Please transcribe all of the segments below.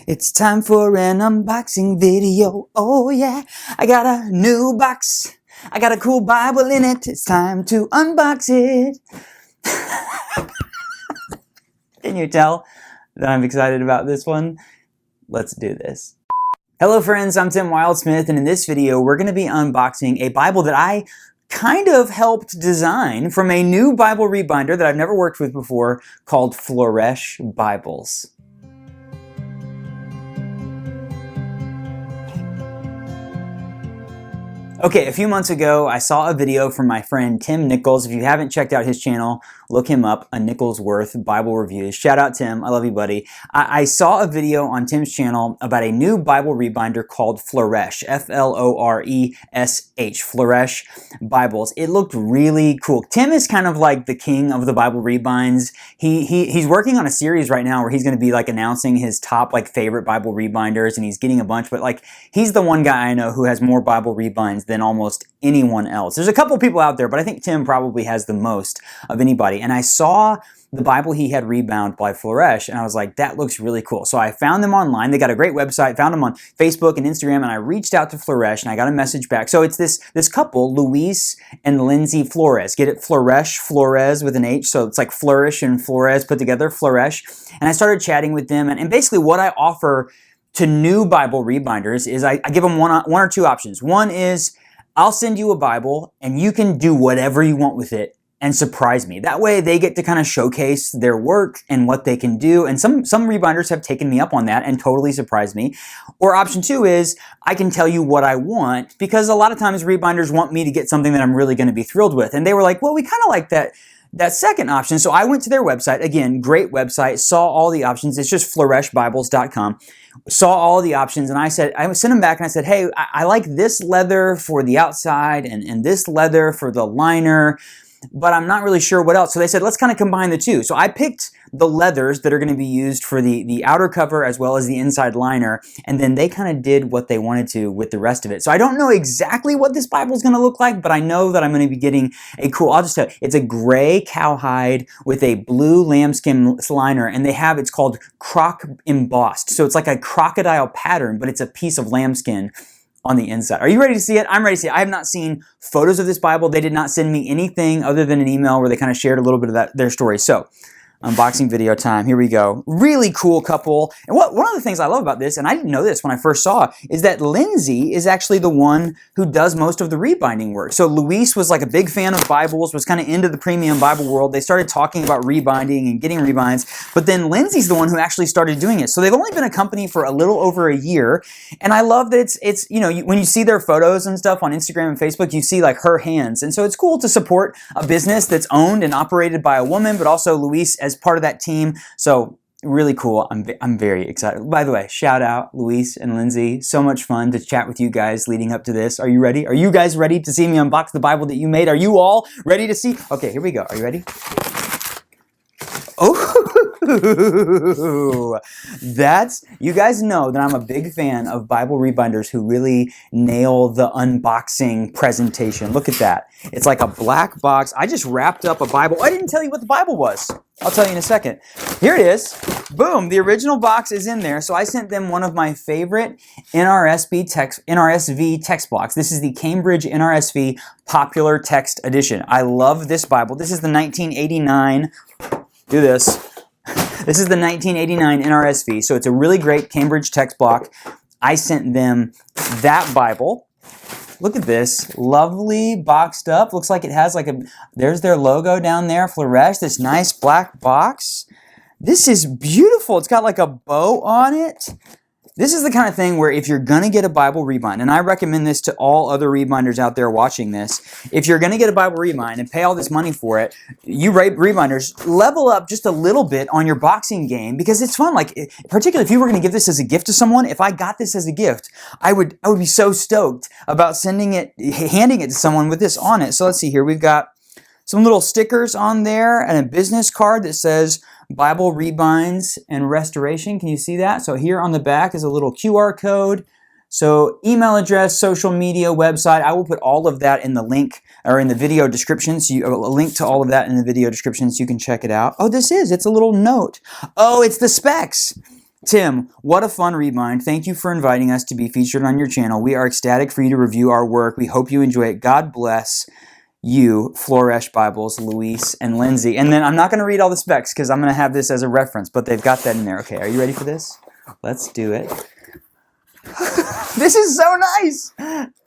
It's time for an unboxing video. Oh yeah, I got a new box. I got a cool Bible in it. It's time to unbox it. Can you tell that I'm excited about this one? Let's do this. Hello friends, I'm Tim Wildsmith, and in this video we're going to be unboxing a Bible that I kind of helped design from a new Bible rebinder that I've never worked with before called Floresh Bibles. Okay, a few months ago, I saw a video from my friend Tim Nichols. If you haven't checked out his channel, look him up, A Nickel's Worth Bible Reviews. Shout out Tim, I love you buddy. I saw a video on Tim's channel about a new Bible rebinder called Floresh, F-L-O-R-E-S-H, Floresh Bibles. It looked really cool. Tim is kind of like the king of the Bible rebinds. He's working on a series right now where he's going to be like announcing his top like favorite Bible rebinders, and he's getting a bunch, but like he's the one guy I know who has more Bible rebinds than almost anyone else. There's a couple people out there, but I think Tim probably has the most of anybody. And I saw the Bible he had rebound by Floresh, and I was like, that looks really cool. So I found them online. They got a great website, found them on Facebook and Instagram, and I reached out to Floresh, and I got a message back. So it's this couple, Luis and Lindsay Flores. Get it? Floresh, Flores with an H, so it's like Flourish and Flores put together, Floresh. And I started chatting with them, and basically what I offer to new Bible rebinders is I give them one or two options. One is I'll send you a Bible and you can do whatever you want with it and surprise me. That way they get to kind of showcase their work and what they can do. And some rebinders have taken me up on that and totally surprised me. Or option two is I can tell you what I want, because a lot of times rebinders want me to get something that I'm really going to be thrilled with. And they were like, well, we kind of like that second option. So I went to their website, again, great website, saw all the options. It's just floreshbibles.com. Saw all the options, and I sent them back and I said, hey, I like this leather for the outside and this leather for the liner, but I'm not really sure what else. So they said, let's kind of combine the two. So I picked the leathers that are going to be used for the outer cover as well as the inside liner, and then they kind of did what they wanted to with the rest of it. So I don't know exactly what this Bible is going to look like, but I know that I'm going to be getting a cool, I'll just tell you, it's a gray cowhide with a blue lambskin liner, and it's called croc embossed. So it's like a crocodile pattern, but it's a piece of lambskin on the inside. Are you ready to see it? I'm ready to see it. I have not seen photos of this Bible. They did not send me anything other than an email where they kind of shared a little bit of their story. So, unboxing video time. Here we go. Really cool couple. And one of the things I love about this, and I didn't know this when I first saw, is that Lindsay is actually the one who does most of the rebinding work. So Luis was like a big fan of Bibles, was kind of into the premium Bible world. They started talking about rebinding and getting rebinds, but then Lindsay's the one who actually started doing it. So they've only been a company for a little over a year, and I love that it's you know, when you see their photos and stuff on Instagram and Facebook, you see like her hands. And so it's cool to support a business that's owned and operated by a woman, but also Luis as part of that team. So really cool. I'm very excited. By the way, shout out Luis and Lindsay. So much fun to chat with you guys leading up to this. Are you ready? Are you guys ready to see me unbox the Bible that you made? Are you all ready to see? Okay, here we go. Are you ready? Oh, you guys know that I'm a big fan of Bible rebinders who really nail the unboxing presentation. Look at that. It's like a black box. I just wrapped up a Bible. I didn't tell you what the Bible was. I'll tell you in a second. Here it is. Boom. The original box is in there. So I sent them one of my favorite NRSV text blocks. This is the Cambridge NRSV Popular Text Edition. I love this Bible. This is the 1989. Do this. This is the 1989 NRSV, so it's a really great Cambridge text block. I sent them that Bible. Look at this, lovely boxed up. Looks like it has like there's their logo down there, Floresh, this nice black box. This is beautiful. It's got like a bow on it. This is the kind of thing where if you're going to get a Bible rebind, and I recommend this to all other rebinders out there watching this, if you're going to get a Bible rebind and pay all this money for it, you rebinders, level up just a little bit on your boxing game, because it's fun. Like, particularly if you were going to give this as a gift to someone, if I got this as a gift, I would be so stoked about handing it to someone with this on it. So let's see here. We've got some little stickers on there and a business card that says Bible Rebinds and Restoration. Can you see that? So here on the back is a little QR code. So email address, social media, website. I will put all of that in the link or in the video description. So a link to all of that in the video description so you can check it out. Oh, it's a little note. Oh, it's the specs. Tim, what a fun rebind. Thank you for inviting us to be featured on your channel. We are ecstatic for you to review our work. We hope you enjoy it. God bless you, Floresh Bibles, Luis, and Lindsay. And then I'm not going to read all the specs because I'm going to have this as a reference, but they've got that in there. Okay, are you ready for this? Let's do it. This is so nice.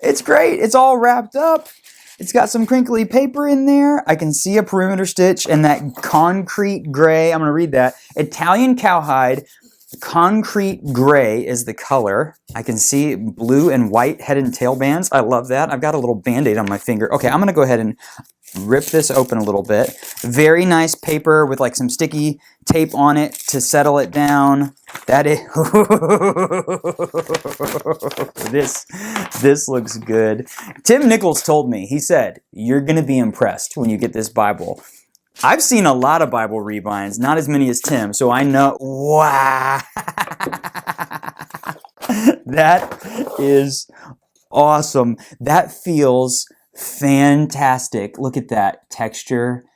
It's great. It's all wrapped up. It's got some crinkly paper in there. I can see a perimeter stitch and that concrete gray. I'm going to read that. Italian cowhide. Concrete gray is the color. I can see blue and white head and tail bands. I love that. I've got a little band-aid on my finger. Okay, I'm going to go ahead and rip this open a little bit. Very nice paper with like some sticky tape on it to settle it down. That is... this looks good. Tim Nichols told me, he said, you're going to be impressed when you get this Bible. I've seen a lot of Bible rebinds, not as many as Tim, so I know, wow, that is awesome. That feels fantastic. Look at that texture,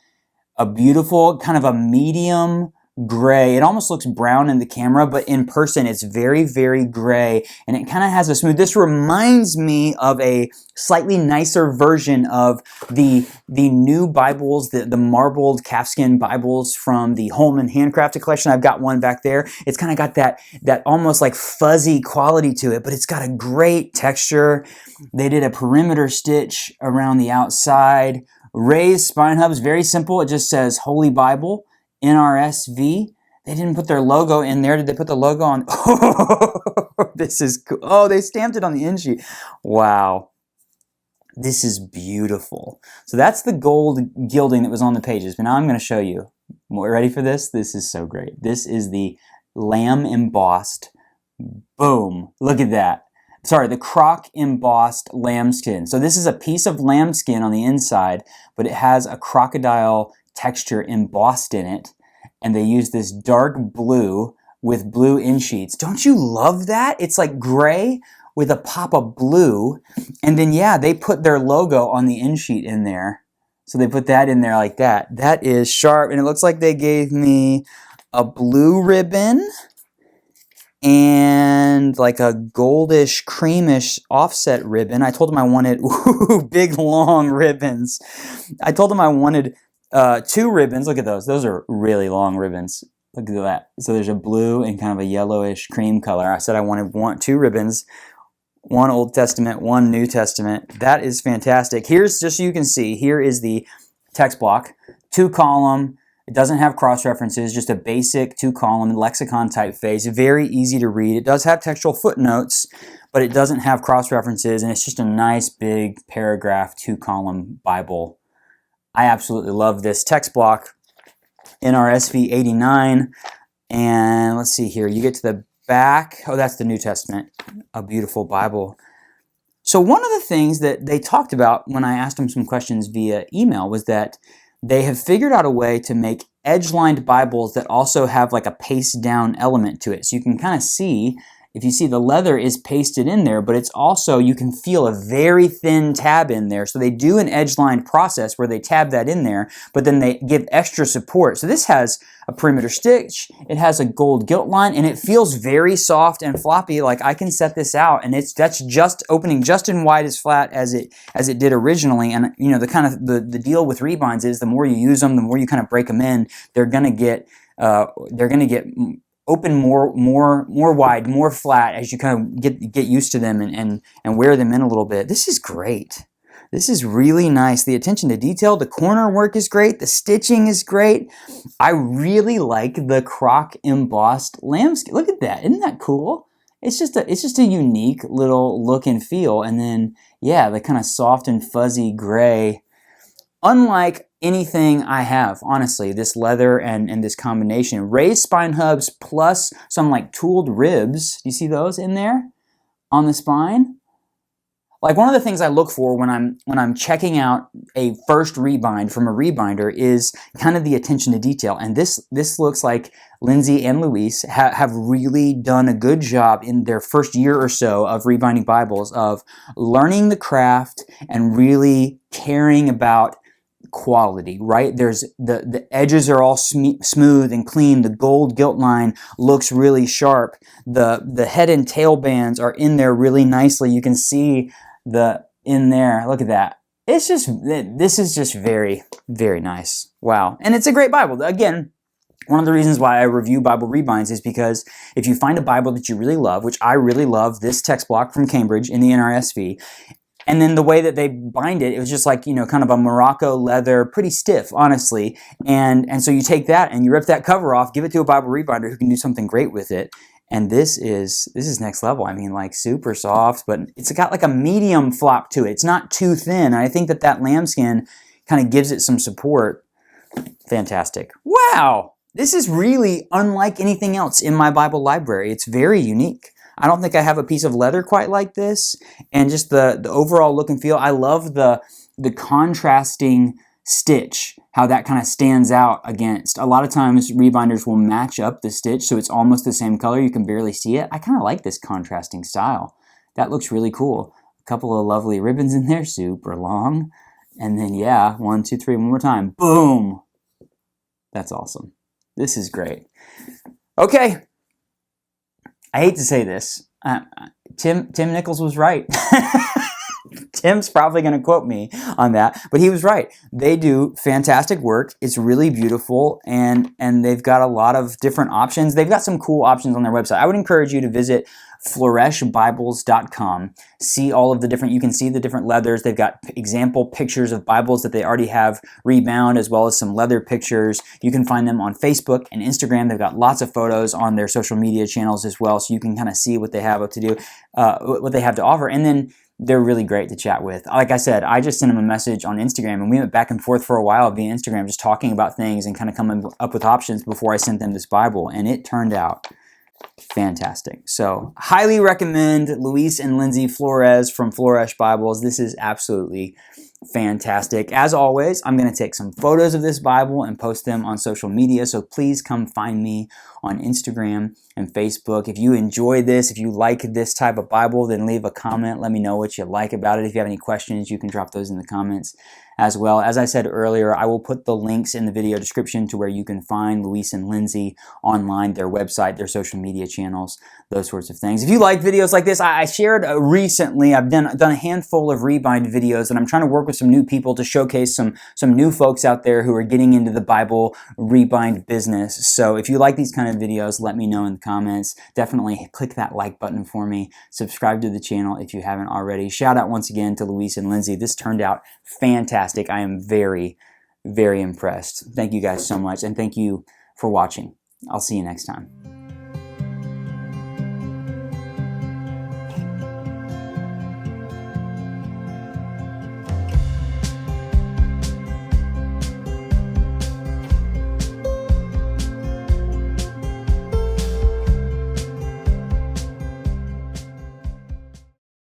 a beautiful kind of a medium gray. It almost looks brown in the camera, but in person it's very, very gray, and it kind of has a smooth. This reminds me of a slightly nicer version of the new Bibles, the marbled calfskin Bibles from the Holman Handcrafted collection. I've got one back there. It's kind of got that almost like fuzzy quality to it, but it's got a great texture. They did a perimeter stitch around the outside. Raised spine hubs, very simple. It just says Holy Bible. NRSV. They didn't put their logo in there. Did they put the logo on? Oh, this is cool. Oh, they stamped it on the end sheet. Wow. This is beautiful. So that's the gold gilding that was on the pages. But now I'm going to show you. Ready for this? This is so great. This is the lamb embossed. Boom. Look at that. Sorry, the croc embossed lambskin. So this is a piece of lambskin on the inside, but it has a crocodile texture embossed in it, and they use this dark blue with blue end sheets. Don't you love that? It's like gray with a pop of blue, and then yeah, they put their logo on the end sheet in there. So they put that in there like that. That is sharp, and it looks like they gave me a blue ribbon and like a goldish, creamish offset ribbon. I told them I wanted big long ribbons. I told them I wanted 2 ribbons. Look at those. Those are really long ribbons. Look at that. So there's a blue and kind of a yellowish cream color. I said I want 2 ribbons, 1 Old Testament, 1 New Testament. That is fantastic. Here's, just so you can see, here is the text block, 2-column. It doesn't have cross-references, just a basic 2-column lexicon typeface. Very easy to read. It does have textual footnotes, but it doesn't have cross-references, and it's just a nice big paragraph 2-column Bible. I absolutely love this text block. NRSV 89. And let's see here. You get to the back. Oh, that's the New Testament. A beautiful Bible. So one of the things that they talked about when I asked them some questions via email was that they have figured out a way to make edge-lined Bibles that also have like a paste-down element to it. So you can kind of see, if you see the leather is pasted in there, but it's also, you can feel a very thin tab in there. So they do an edge-lined process where they tab that in there, but then they give extra support. So this has a perimeter stitch, it has a gold gilt line, and it feels very soft and floppy. Like I can set this out, and that's just opening just in wide as flat as it did originally. And you know, the deal with rebinds is the more you use them, the more you kind of break them in, they're gonna get open more wide, more flat as you kind of get used to them and wear them in a little bit. This is great. This is really nice. The attention to detail, the corner work is great. The stitching is great. I really like the croc embossed lambskin. Look at that. Isn't that cool? It's just a unique little look and feel. And then, yeah, the kind of soft and fuzzy gray. Unlike anything I have, honestly, this leather and this combination. Raised spine hubs plus some like tooled ribs. Do you see those in there on the spine? Like one of the things I look for when I'm checking out a first rebind from a rebinder is kind of the attention to detail. And this looks like Lindsay and Luis have really done a good job in their first year or so of rebinding Bibles of learning the craft and really caring about quality, right? There's the edges are all smooth and clean. The gold gilt line looks really sharp. The head and tail bands are in there really nicely. You can see in there. Look at that. This is just very, very nice. Wow. And it's a great Bible. Again, one of the reasons why I review Bible rebinds is because if you find a Bible that you really love, which I really love this text block from Cambridge in the NRSV, and then the way that they bind it, it was just like, you know, kind of a Morocco leather, pretty stiff, honestly. And so you take that and you rip that cover off, give it to a Bible rebinder who can do something great with it. And this is next level. I mean, like super soft, but it's got like a medium flop to it. It's not too thin. And I think that lambskin kind of gives it some support. Fantastic. Wow. This is really unlike anything else in my Bible library. It's very unique. I don't think I have a piece of leather quite like this, and just the overall look and feel. I love the contrasting stitch, how that kind of stands out against. A lot of times rebinders will match up the stitch so it's almost the same color. You can barely see it. I kind of like this contrasting style. That looks really cool. A couple of lovely ribbons in there, super long. And then, yeah, 1, 2, 3, one more time. Boom! That's awesome. This is great. Okay. I hate to say this. Tim Nichols was right. Tim's probably going to quote me on that, but he was right. They do fantastic work. It's really beautiful, and they've got a lot of different options. They've got some cool options on their website. I would encourage you to visit floreshbibles.com. See all of the different, you can see the different leathers. They've got example pictures of Bibles that they already have rebound, as well as some leather pictures. You can find them on Facebook and Instagram. They've got lots of photos on their social media channels as well, so you can kind of see what they have to do, what they have to offer. And then they're really great to chat with. Like I said, I just sent them a message on Instagram, and we went back and forth for a while via Instagram, just talking about things and kind of coming up with options before I sent them this Bible, and it turned out fantastic. So highly recommend Luis and Lindsay Flores from Floresh Bibles. This is absolutely fantastic. As always, I'm going to take some photos of this Bible and post them on social media, so please come find me on Instagram and Facebook. If you enjoy this, if you like this type of Bible, then leave a comment. Let me know what you like about it. If you have any questions, you can drop those in the comments as well. As I said earlier, I will put the links in the video description to where you can find Luis and Lindsay online, their website, their social media channels, those sorts of things. If you like videos like this, I shared recently, I've done a handful of rebind videos, and I'm trying to work with some new people to showcase some new folks out there who are getting into the Bible rebind business. So if you like these kind of videos, let me know in the comments. Definitely click that like button for me. Subscribe to the channel if you haven't already. Shout out once again to Luis and Lindsay. This turned out fantastic. I am very, very impressed. Thank you guys so much, and thank you for watching. I'll see you next time.